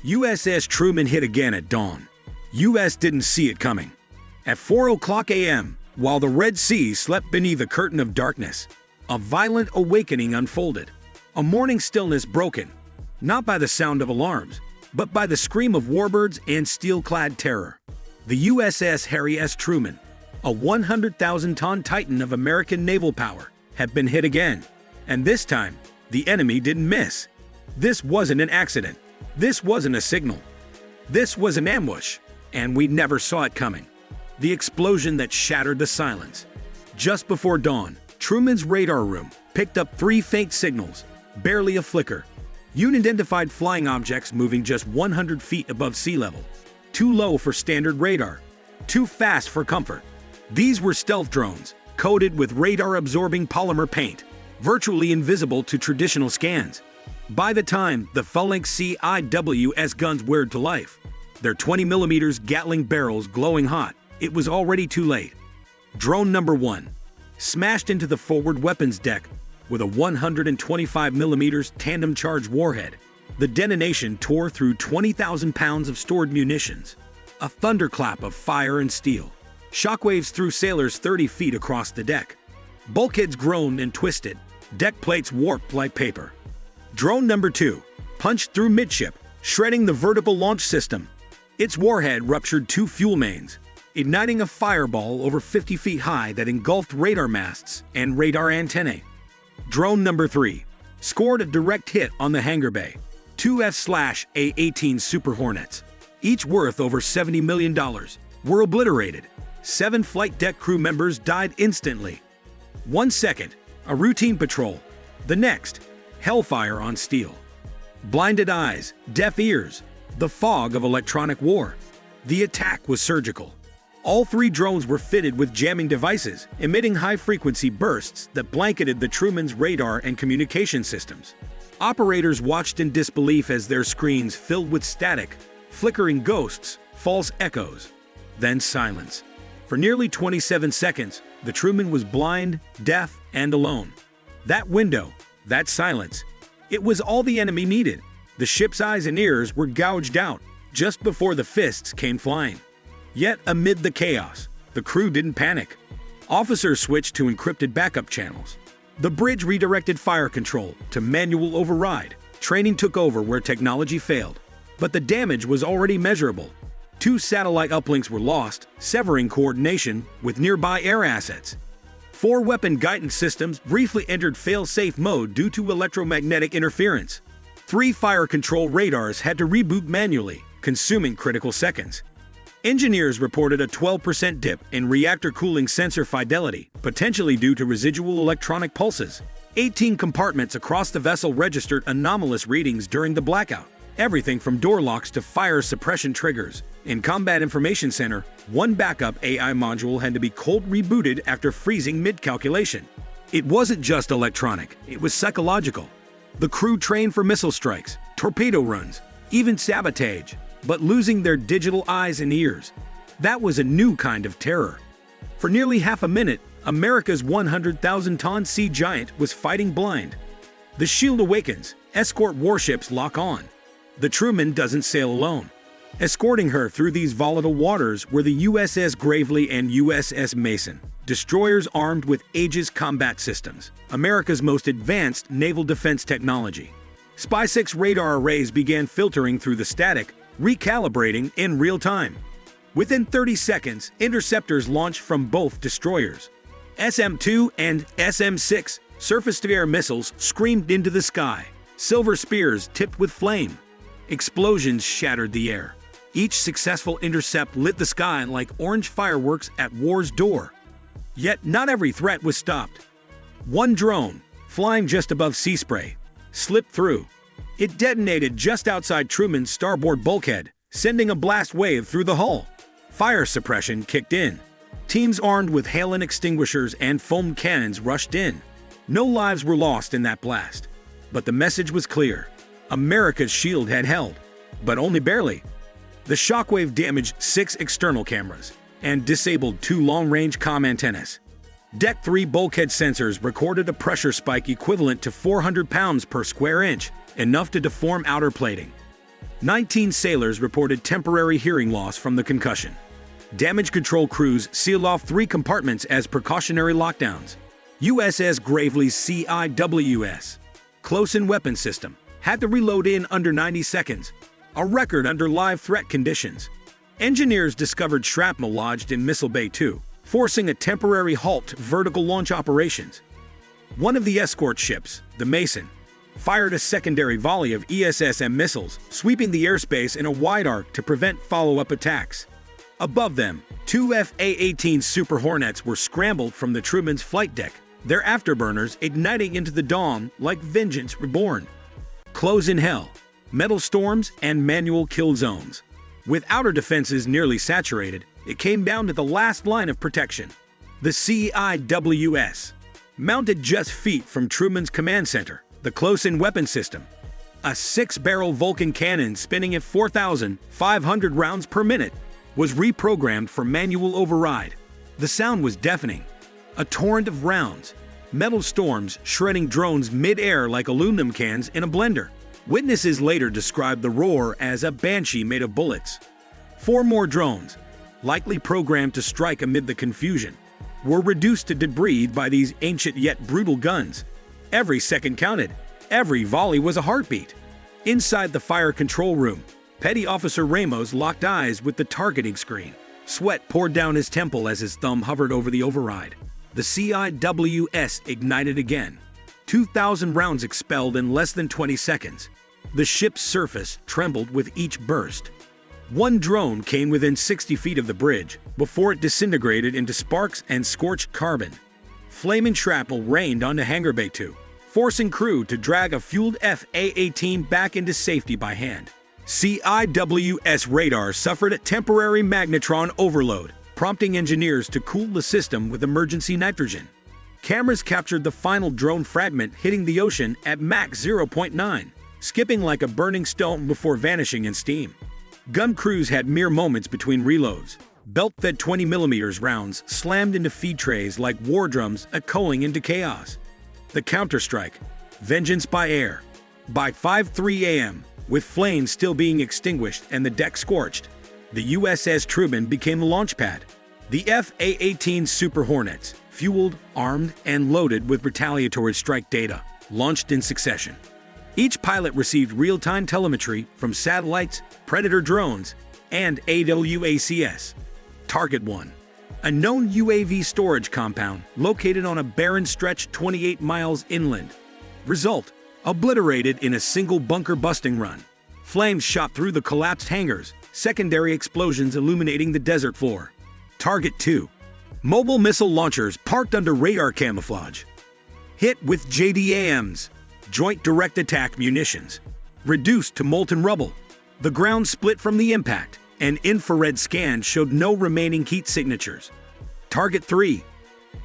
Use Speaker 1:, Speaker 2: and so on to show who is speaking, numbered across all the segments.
Speaker 1: USS Truman hit again at dawn. US didn't see it coming. At 4:00 a.m., while the Red Sea slept beneath a curtain of darkness, a violent awakening unfolded. A morning stillness broken, not by the sound of alarms, but by the scream of warbirds and steel-clad terror. The USS Harry S. Truman, a 100,000-ton titan of American naval power, had been hit again. And this time, the enemy didn't miss. This wasn't an accident. This wasn't a signal. This was an ambush, and we never saw it coming. The explosion that shattered the silence. Just before dawn, Truman's radar room picked up 3 faint signals, barely a flicker. Unidentified flying objects moving just 100 feet above sea level. Too low for standard radar. Too fast for comfort. These were stealth drones, coated with radar-absorbing polymer paint, virtually invisible to traditional scans. By the time the full-length CIWS guns whirred to life, their 20mm Gatling barrels glowing hot, it was already too late. Drone number 1 smashed into the forward weapons deck with a 125mm tandem-charged warhead. The detonation tore through 20,000 pounds of stored munitions. A thunderclap of fire and steel. Shockwaves threw sailors 30 feet across the deck. Bulkheads groaned and twisted. Deck plates warped like paper. Drone number 2 punched through midship, shredding the vertical launch system. Its warhead ruptured 2 fuel mains, igniting a fireball over 50 feet high that engulfed radar masts and radar antennae. Drone number 3 scored a direct hit on the hangar bay. 2 F/A-18 Super Hornets, each worth over $70 million, were obliterated. 7 flight deck crew members died instantly. 1 second, a routine patrol. The next, hellfire on steel. Blinded eyes, deaf ears, the fog of electronic war. The attack was surgical. All 3 drones were fitted with jamming devices, emitting high-frequency bursts that blanketed the Truman's radar and communication systems. Operators watched in disbelief as their screens filled with static, flickering ghosts, false echoes. Then silence. For nearly 27 seconds, the Truman was blind, deaf, and alone. That window, that silence, it was all the enemy needed. The ship's eyes and ears were gouged out just before the fists came flying. Yet amid the chaos, the crew didn't panic. Officers switched to encrypted backup channels. The bridge redirected fire control to manual override. Training took over where technology failed. But the damage was already measurable. 2 satellite uplinks were lost, severing coordination with nearby air assets. 4 weapon guidance systems briefly entered fail-safe mode due to electromagnetic interference. 3 fire control radars had to reboot manually, consuming critical seconds. Engineers reported a 12% dip in reactor cooling sensor fidelity, potentially due to residual electronic pulses. 18 compartments across the vessel registered anomalous readings during the blackout. Everything from door locks to fire suppression triggers. In Combat Information Center, 1 backup AI module had to be cold rebooted after freezing mid-calculation. It wasn't just electronic, it was psychological. The crew trained for missile strikes, torpedo runs, even sabotage, but losing their digital eyes and ears. That was a new kind of terror. For nearly half a minute, America's 100,000-ton sea giant was fighting blind. The shield awakens, escort warships lock on. The Truman doesn't sail alone. Escorting her through these volatile waters were the USS Gravely and USS Mason, destroyers armed with Aegis combat systems, America's most advanced naval defense technology. SPY-6 radar arrays began filtering through the static, recalibrating in real time. Within 30 seconds, interceptors launched from both destroyers. SM-2 and SM-6 surface-to-air missiles screamed into the sky, silver spears tipped with flame. Explosions shattered the air. Each successful intercept lit the sky like orange fireworks at war's door. Yet not every threat was stopped. 1 drone, flying just above sea spray, slipped through. It detonated just outside Truman's starboard bulkhead, sending a blast wave through the hull. Fire suppression kicked in. Teams armed with Halen extinguishers and foam cannons rushed in. No lives were lost in that blast. But the message was clear. America's shield had held, but only barely. The shockwave damaged 6 external cameras and disabled 2 long-range comm antennas. Deck 3 bulkhead sensors recorded a pressure spike equivalent to 400 pounds per square inch, enough to deform outer plating. 19 sailors reported temporary hearing loss from the concussion. Damage control crews sealed off 3 compartments as precautionary lockdowns. USS Gravely's CIWS, close-in weapon system, had to reload in under 90 seconds, a record under live threat conditions. Engineers discovered shrapnel lodged in Missile Bay 2, forcing a temporary halt to vertical launch operations. One of the escort ships, the Mason, fired a secondary volley of ESSM missiles, sweeping the airspace in a wide arc to prevent follow-up attacks. Above them, 2 FA-18 Super Hornets were scrambled from the Truman's flight deck, their afterburners igniting into the dawn like vengeance reborn. Close in hell, metal storms, and manual kill zones. With outer defenses nearly saturated, it came down to the last line of protection. The CIWS, mounted just feet from Truman's command center, the close-in weapon system. A 6-barrel Vulcan cannon spinning at 4,500 rounds per minute was reprogrammed for manual override. The sound was deafening. A torrent of rounds, metal storms shredding drones mid-air like aluminum cans in a blender. Witnesses later described the roar as a banshee made of bullets. 4 more drones, likely programmed to strike amid the confusion, were reduced to debris by these ancient yet brutal guns. Every second counted. Every volley was a heartbeat. Inside the fire control room, Petty Officer Ramos locked eyes with the targeting screen. Sweat poured down his temple as his thumb hovered over the override. The CIWS ignited again. 2,000 rounds expelled in less than 20 seconds. The ship's surface trembled with each burst. One drone came within 60 feet of the bridge before it disintegrated into sparks and scorched carbon. Flaming shrapnel rained onto Hangar Bay 2, forcing crew to drag a fueled FA-18 back into safety by hand. CIWS radar suffered a temporary magnetron overload, prompting engineers to cool the system with emergency nitrogen. Cameras captured the final drone fragment hitting the ocean at Mach 0.9, skipping like a burning stone before vanishing in steam. Gun crews had mere moments between reloads. Belt-fed 20mm rounds slammed into feed trays like war drums echoing into chaos. The counterstrike, vengeance by air. By 5:03 a.m., with flames still being extinguished and the deck scorched, the USS Truman became the launch pad. The FA-18 Super Hornets, fueled, armed, and loaded with retaliatory strike data, launched in succession. Each pilot received real-time telemetry from satellites, Predator drones, and AWACS. Target 1. A known UAV storage compound located on a barren stretch 28 miles inland. Result: obliterated in a single bunker-busting run. Flames shot through the collapsed hangars, secondary explosions illuminating the desert floor. Target 2. Mobile missile launchers parked under radar camouflage. Hit with JDAMs, Joint Direct Attack munitions. Reduced to molten rubble. The ground split from the impact. An infrared scan showed no remaining heat signatures. Target 3.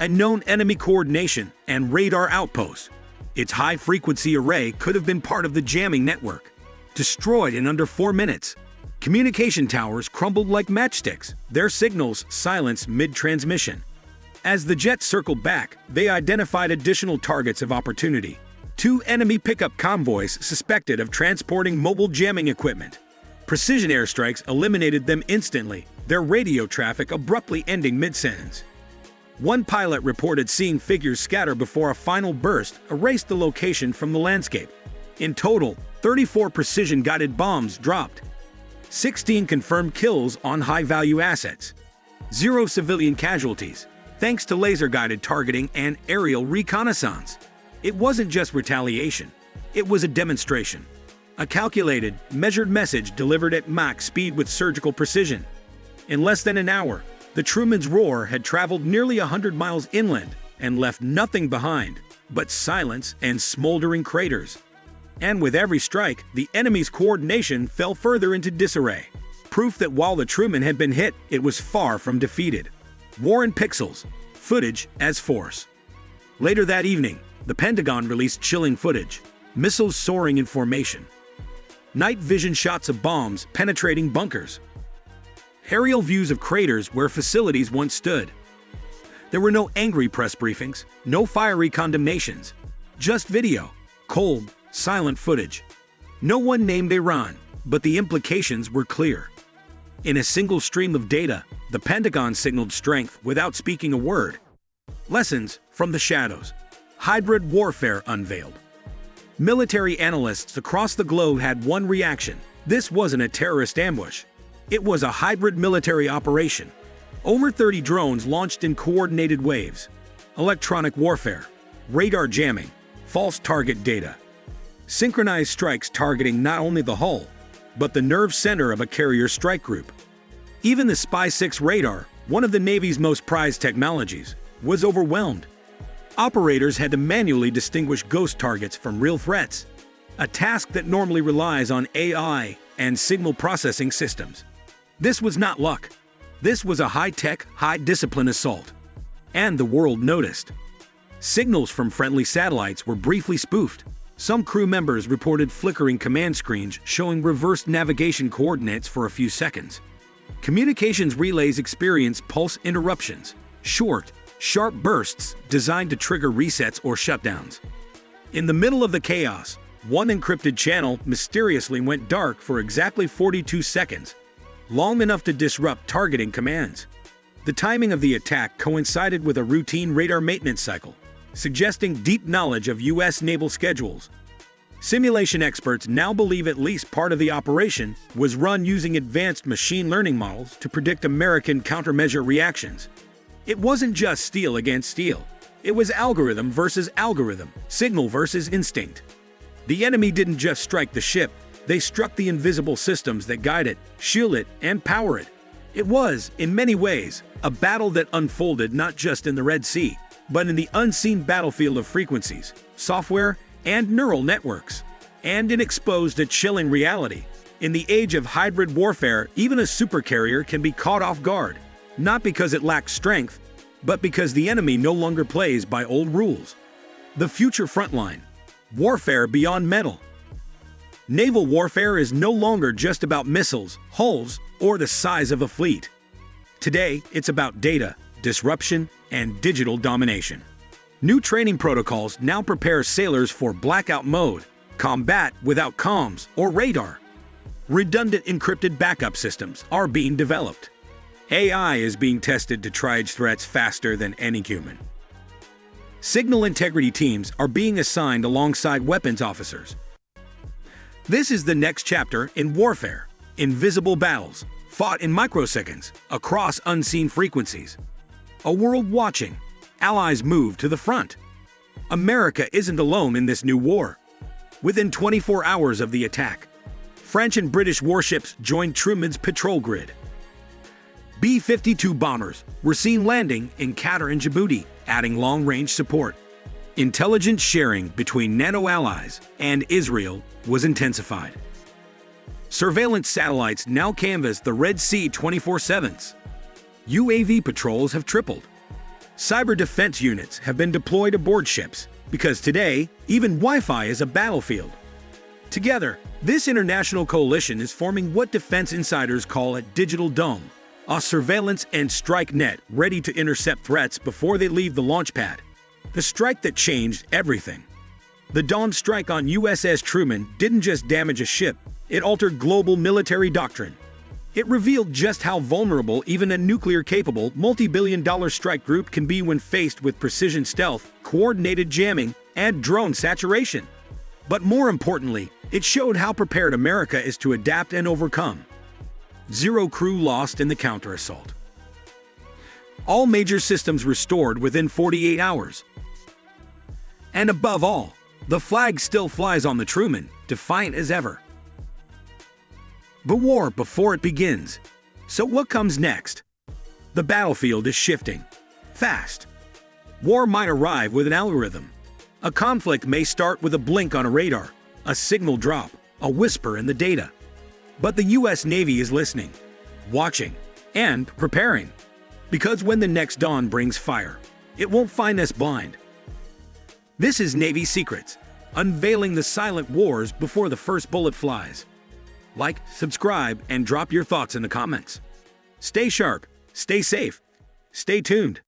Speaker 1: A known enemy coordination and radar outpost. Its high-frequency array could have been part of the jamming network. Destroyed in under 4 minutes. Communication towers crumbled like matchsticks, their signals silenced mid-transmission. As the jets circled back, they identified additional targets of opportunity. 2 enemy pickup convoys suspected of transporting mobile jamming equipment. Precision airstrikes eliminated them instantly, their radio traffic abruptly ending mid-sentence. One pilot reported seeing figures scatter before a final burst erased the location from the landscape. In total, 34 precision-guided bombs dropped. 16 confirmed kills on high-value assets. 0 civilian casualties, thanks to laser-guided targeting and aerial reconnaissance. It wasn't just retaliation. It was a demonstration. A calculated, measured message delivered at Mach speed with surgical precision. In less than an hour, the Truman's roar had traveled nearly 100 miles inland and left nothing behind but silence and smoldering craters. And with every strike, the enemy's coordination fell further into disarray. Proof that while the Truman had been hit, it was far from defeated. War in pixels, footage as force. Later that evening, the Pentagon released chilling footage, missiles soaring in formation. Night vision shots of bombs penetrating bunkers. Aerial views of craters where facilities once stood. There were no angry press briefings, no fiery condemnations. Just video, cold, silent footage. No one named Iran, but the implications were clear. In a single stream of data, the Pentagon signaled strength without speaking a word. Lessons from the shadows. Hybrid warfare unveiled. Military analysts across the globe had one reaction. This wasn't a terrorist ambush. It was a hybrid military operation. Over 30 drones launched in coordinated waves. Electronic warfare, radar jamming, false target data. Synchronized strikes targeting not only the hull, but the nerve center of a carrier strike group. Even the Spy-6 radar, one of the Navy's most prized technologies, was overwhelmed. Operators had to manually distinguish ghost targets from real threats, a task that normally relies on AI and signal processing systems. This was not luck. This was a high-tech, high-discipline assault. And the world noticed. Signals from friendly satellites were briefly spoofed. Some crew members reported flickering command screens showing reversed navigation coordinates for a few seconds. Communications relays experienced pulse interruptions, short, sharp bursts designed to trigger resets or shutdowns. In the middle of the chaos, one encrypted channel mysteriously went dark for exactly 42 seconds, long enough to disrupt targeting commands. The timing of the attack coincided with a routine radar maintenance cycle, suggesting deep knowledge of U.S. naval schedules. Simulation experts now believe at least part of the operation was run using advanced machine learning models to predict American countermeasure reactions. It wasn't just steel against steel. It was algorithm versus algorithm, signal versus instinct. The enemy didn't just strike the ship, they struck the invisible systems that guide it, shield it, and power it. It was, in many ways, a battle that unfolded not just in the Red Sea, but in the unseen battlefield of frequencies, software, and neural networks. And it exposed a chilling reality. In the age of hybrid warfare, even a supercarrier can be caught off guard, not because it lacks strength, but because the enemy no longer plays by old rules. The future frontline. Warfare beyond metal. Naval warfare is no longer just about missiles, hulls, or the size of a fleet. Today, it's about data, disruption, and digital domination. New training protocols now prepare sailors for blackout mode, combat without comms or radar. Redundant encrypted backup systems are being developed. AI is being tested to triage threats faster than any human. Signal integrity teams are being assigned alongside weapons officers. This is the next chapter in warfare. Invisible battles, fought in microseconds, across unseen frequencies. A world watching. Allies move to the front. America isn't alone in this new war. Within 24 hours of the attack, French and British warships joined Truman's patrol grid. B-52 bombers were seen landing in Qatar and Djibouti, adding long-range support. Intelligence sharing between NATO allies and Israel was intensified. Surveillance satellites now canvass the Red Sea 24/7. UAV patrols have tripled. Cyber defense units have been deployed aboard ships, because today, even Wi-Fi is a battlefield. Together, this international coalition is forming what defense insiders call a digital dome, a surveillance and strike net ready to intercept threats before they leave the launch pad. The strike that changed everything. The Dawn strike on USS Truman didn't just damage a ship, it altered global military doctrine. It revealed just how vulnerable even a nuclear-capable, multi-billion-dollar strike group can be when faced with precision stealth, coordinated jamming, and drone saturation. But more importantly, it showed how prepared America is to adapt and overcome. 0 crew lost in the counter-assault. All major systems restored within 48 hours. And above all, the flag still flies on the Truman, defiant as ever. The war before it begins. So what comes next? The battlefield is shifting. Fast. War might arrive with an algorithm. A conflict may start with a blink on a radar, a signal drop, a whisper in the data. But the U.S. Navy is listening, watching, and preparing. Because when the next dawn brings fire, it won't find us blind. This is Navy Secrets, unveiling the silent wars before the first bullet flies. Like, subscribe, and drop your thoughts in the comments. Stay sharp, stay safe, stay tuned.